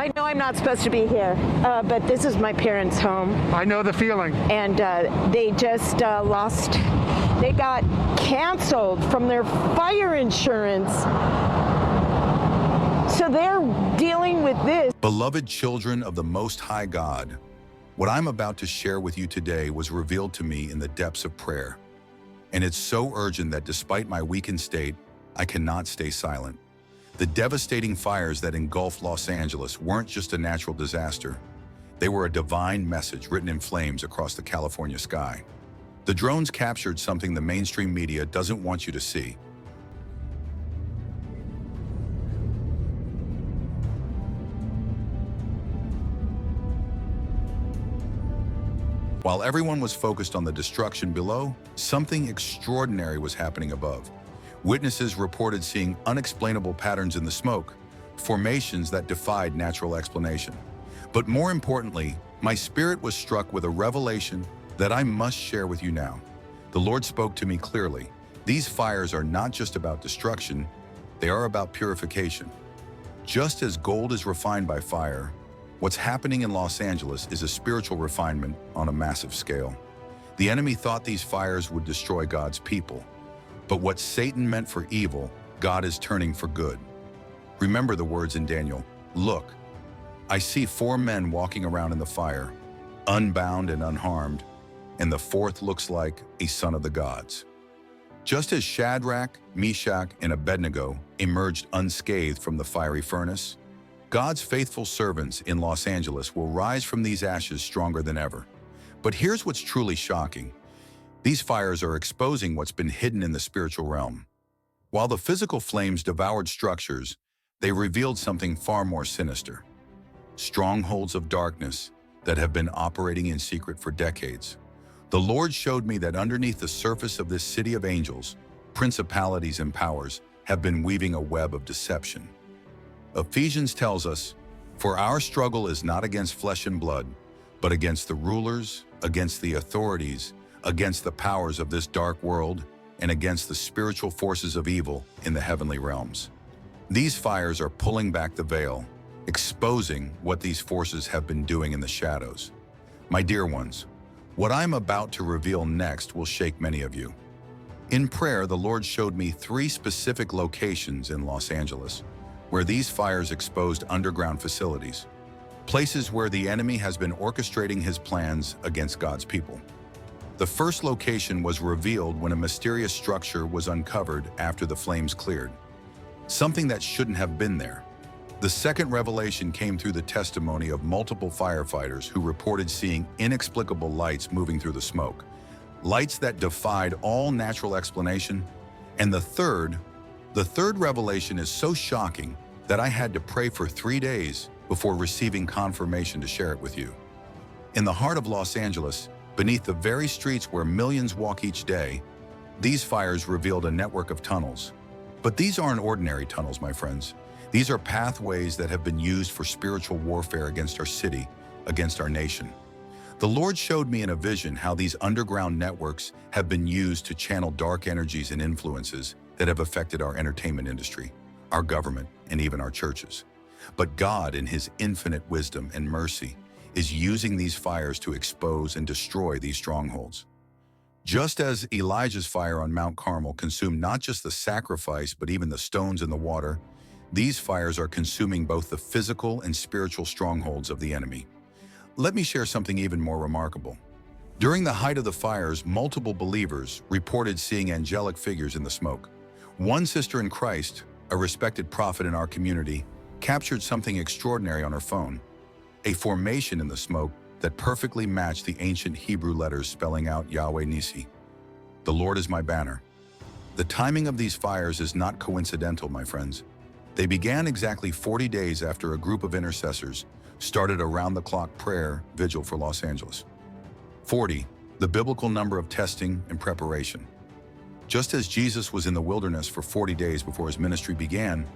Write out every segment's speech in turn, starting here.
I know I'm not supposed to be here, but this is my parents' home. I know the feeling. And they just they got canceled from their fire insurance. So they're dealing with this. Beloved children of the Most High God, what I'm about to share with you today was revealed to me in the depths of prayer. And it's so urgent that despite my weakened state, I cannot stay silent. The devastating fires that engulfed Los Angeles weren't just a natural disaster. They were a divine message written in flames across the California sky. The drones captured something the mainstream media doesn't want you to see. While everyone was focused on the destruction below, something extraordinary was happening above. Witnesses reported seeing unexplainable patterns in the smoke, formations that defied natural explanation. But more importantly, my spirit was struck with a revelation that I must share with you now. The Lord spoke to me clearly. These fires are not just about destruction, they are about purification. Just as gold is refined by fire, what's happening in Los Angeles is a spiritual refinement on a massive scale. The enemy thought these fires would destroy God's people, but what Satan meant for evil, God is turning for good. Remember the words in Daniel, "Look, I see 4 men walking around in the fire, unbound and unharmed, and the 4th looks like a son of the gods." Just as Shadrach, Meshach, and Abednego emerged unscathed from the fiery furnace, God's faithful servants in Los Angeles will rise from these ashes stronger than ever. But here's what's truly shocking. These fires are exposing what's been hidden in the spiritual realm. While the physical flames devoured structures, they revealed something far more sinister. Strongholds of darkness that have been operating in secret for decades. The Lord showed me that underneath the surface of this city of angels, principalities and powers have been weaving a web of deception. Ephesians tells us, "For our struggle is not against flesh and blood, but against the rulers, against the authorities, against the powers of this dark world, and against the spiritual forces of evil in the heavenly realms." These fires are pulling back the veil, exposing what these forces have been doing in the shadows. My dear ones, what I'm about to reveal next will shake many of you. In prayer, the Lord showed me 3 specific locations in Los Angeles where these fires exposed underground facilities, places where the enemy has been orchestrating his plans against God's people. The first location was revealed when a mysterious structure was uncovered after the flames cleared, something that shouldn't have been there. The second revelation came through the testimony of multiple firefighters who reported seeing inexplicable lights moving through the smoke, lights that defied all natural explanation. And the third revelation is so shocking that I had to pray for 3 days before receiving confirmation to share it with you. In the heart of Los Angeles, beneath the very streets where millions walk each day, these fires revealed a network of tunnels. But these aren't ordinary tunnels, my friends. These are pathways that have been used for spiritual warfare against our city, against our nation. The Lord showed me in a vision how these underground networks have been used to channel dark energies and influences that have affected our entertainment industry, our government, and even our churches. But God, in His infinite wisdom and mercy, is using these fires to expose and destroy these strongholds. Just as Elijah's fire on Mount Carmel consumed not just the sacrifice, but even the stones in the water, these fires are consuming both the physical and spiritual strongholds of the enemy. Let me share something even more remarkable. During the height of the fires, multiple believers reported seeing angelic figures in the smoke. One sister in Christ, a respected prophet in our community, captured something extraordinary on her phone, a formation in the smoke that perfectly matched the ancient Hebrew letters spelling out Yahweh Nissi. The Lord is my banner. The timing of these fires is not coincidental, my friends. They began exactly 40 days after a group of intercessors started a round-the-clock prayer vigil for Los Angeles. 40, the biblical number of testing and preparation. Just as Jesus was in the wilderness for 40 days before his ministry began,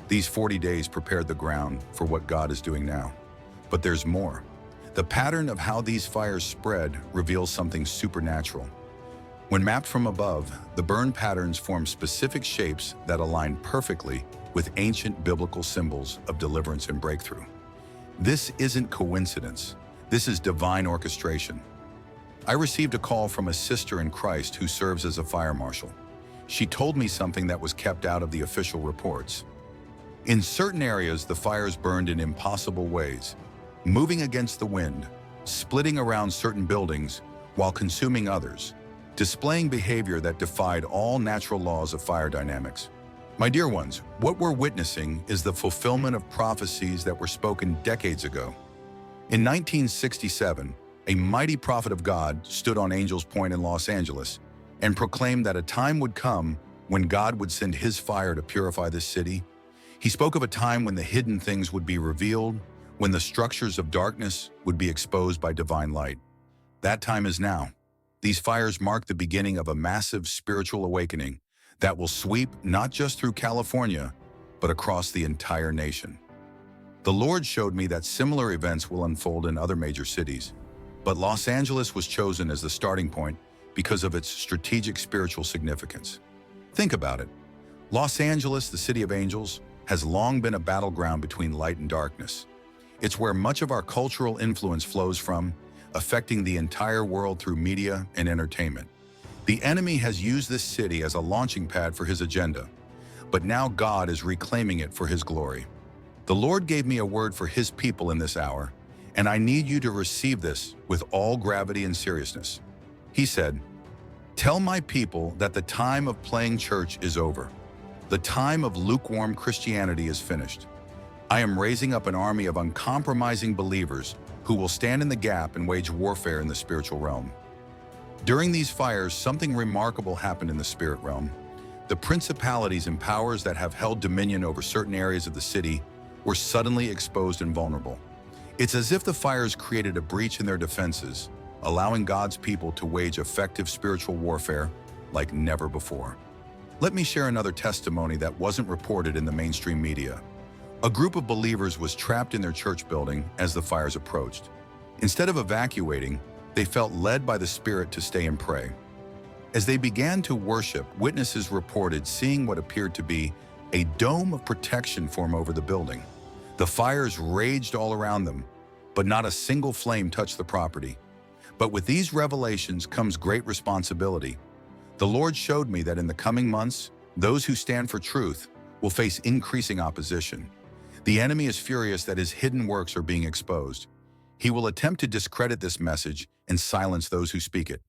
these 40 days prepared the ground for what God is doing now. But there's more. The pattern of how these fires spread reveals something supernatural. When mapped from above, the burn patterns form specific shapes that align perfectly with ancient biblical symbols of deliverance and breakthrough. This isn't coincidence. This is divine orchestration. I received a call from a sister in Christ who serves as a fire marshal. She told me something that was kept out of the official reports. In certain areas, the fires burned in impossible ways, moving against the wind, splitting around certain buildings while consuming others, displaying behavior that defied all natural laws of fire dynamics. My dear ones, what we're witnessing is the fulfillment of prophecies that were spoken decades ago. In 1967, a mighty prophet of God stood on Angels Point in Los Angeles and proclaimed that a time would come when God would send his fire to purify this city. He spoke of a time when the hidden things would be revealed, when the structures of darkness would be exposed by divine light. That time is now. These fires mark the beginning of a massive spiritual awakening that will sweep not just through California, but across the entire nation. The Lord showed me that similar events will unfold in other major cities, but Los Angeles was chosen as the starting point because of its strategic spiritual significance. Think about it. Los Angeles, the city of angels, has long been a battleground between light and darkness. It's where much of our cultural influence flows from, affecting the entire world through media and entertainment. The enemy has used this city as a launching pad for his agenda, but now God is reclaiming it for his glory. The Lord gave me a word for his people in this hour, and I need you to receive this with all gravity and seriousness. He said, "Tell my people that the time of playing church is over. The time of lukewarm Christianity is finished. I am raising up an army of uncompromising believers who will stand in the gap and wage warfare in the spiritual realm." During these fires, something remarkable happened in the spirit realm. The principalities and powers that have held dominion over certain areas of the city were suddenly exposed and vulnerable. It's as if the fires created a breach in their defenses, allowing God's people to wage effective spiritual warfare like never before. Let me share another testimony that wasn't reported in the mainstream media. A group of believers was trapped in their church building as the fires approached. Instead of evacuating, they felt led by the Spirit to stay and pray. As they began to worship, witnesses reported seeing what appeared to be a dome of protection form over the building. The fires raged all around them, but not a single flame touched the property. But with these revelations comes great responsibility. The Lord showed me that in the coming months, those who stand for truth will face increasing opposition. The enemy is furious that his hidden works are being exposed. He will attempt to discredit this message and silence those who speak it.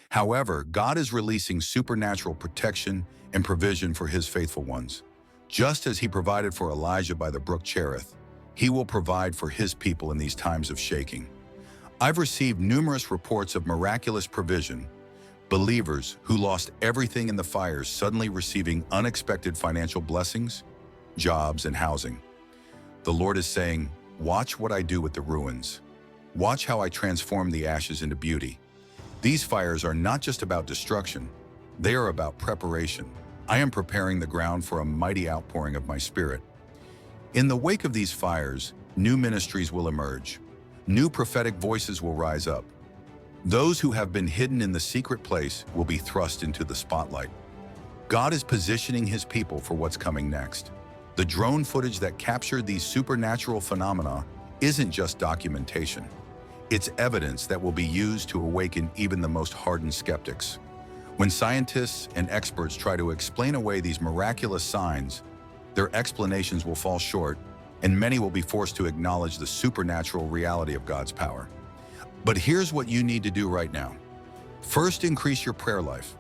However, God is releasing supernatural protection and provision for his faithful ones. Just as he provided for Elijah by the brook Cherith, he will provide for his people in these times of shaking. I've received numerous reports of miraculous provision, believers who lost everything in the fires suddenly receiving unexpected financial blessings, jobs, and housing. The Lord is saying, "Watch what I do with the ruins. Watch how I transform the ashes into beauty." These fires are not just about destruction, they are about preparation. I am preparing the ground for a mighty outpouring of my Spirit. In the wake of these fires, new ministries will emerge. New prophetic voices will rise up. Those who have been hidden in the secret place will be thrust into the spotlight. God is positioning his people for what's coming next. The drone footage that captured these supernatural phenomena isn't just documentation. It's evidence that will be used to awaken even the most hardened skeptics. When scientists and experts try to explain away these miraculous signs, their explanations will fall short, and many will be forced to acknowledge the supernatural reality of God's power. But here's what you need to do right now. First, increase your prayer life.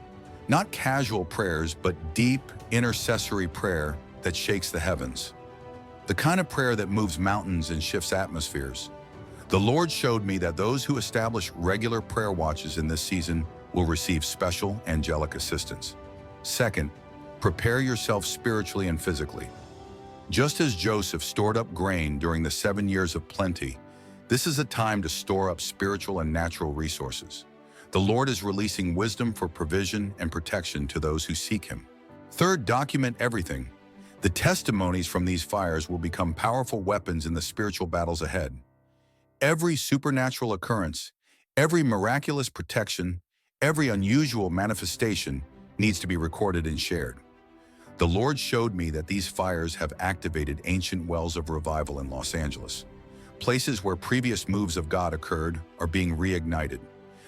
Not casual prayers, but deep, intercessory prayer that shakes the heavens. The kind of prayer that moves mountains and shifts atmospheres. The Lord showed me that those who establish regular prayer watches in this season will receive special angelic assistance. Second, prepare yourself spiritually and physically. Just as Joseph stored up grain during the 7 years of plenty, this is a time to store up spiritual and natural resources. The Lord is releasing wisdom for provision and protection to those who seek him. Third, document everything. The testimonies from these fires will become powerful weapons in the spiritual battles ahead. Every supernatural occurrence, every miraculous protection, every unusual manifestation needs to be recorded and shared. The Lord showed me that these fires have activated ancient wells of revival in Los Angeles. Places where previous moves of God occurred are being reignited.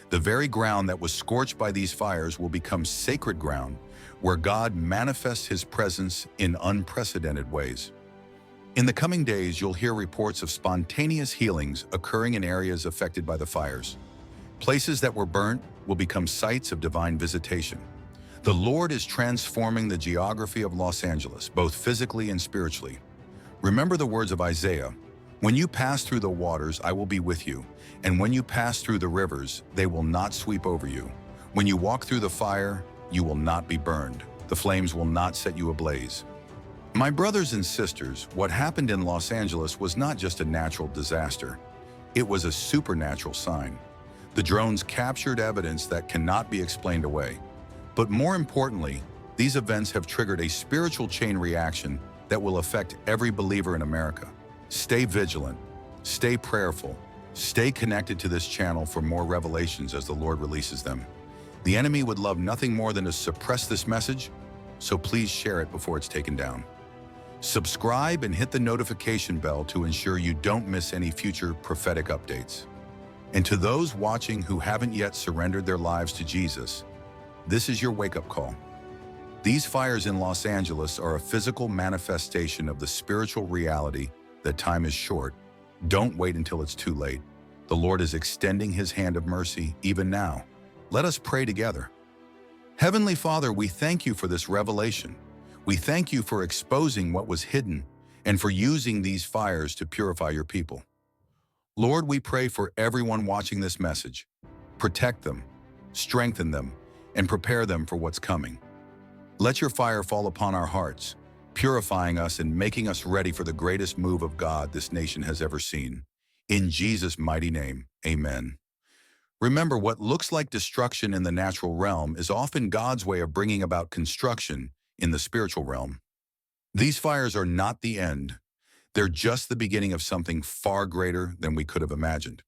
The very ground that was scorched by these fires will become sacred ground, where God manifests His presence in unprecedented ways. In the coming days, you'll hear reports of spontaneous healings occurring in areas affected by the fires. Places that were burnt will become sites of divine visitation. The Lord is transforming the geography of Los Angeles, both physically and spiritually. Remember the words of Isaiah, "When you pass through the waters, I will be with you, and when you pass through the rivers, they will not sweep over you. When you walk through the fire, you will not be burned. The flames will not set you ablaze." My brothers and sisters, what happened in Los Angeles was not just a natural disaster. It was a supernatural sign. The drones captured evidence that cannot be explained away. But more importantly, these events have triggered a spiritual chain reaction that will affect every believer in America. Stay vigilant, stay prayerful, stay connected to this channel for more revelations as the Lord releases them. The enemy would love nothing more than to suppress this message, so please share it before it's taken down. Subscribe and hit the notification bell to ensure you don't miss any future prophetic updates. And to those watching who haven't yet surrendered their lives to Jesus, this is your wake-up call. These fires in Los Angeles are a physical manifestation of the spiritual reality that time is short. Don't wait until it's too late. The Lord is extending His hand of mercy even now. Let us pray together. Heavenly Father, we thank you for this revelation. We thank you for exposing what was hidden and for using these fires to purify your people. Lord, we pray for everyone watching this message. Protect them, strengthen them, and prepare them for what's coming. Let your fire fall upon our hearts, purifying us and making us ready for the greatest move of God this nation has ever seen. In Jesus' mighty name, amen. Remember, what looks like destruction in the natural realm is often God's way of bringing about construction in the spiritual realm. These fires are not the end. They're just the beginning of something far greater than we could have imagined.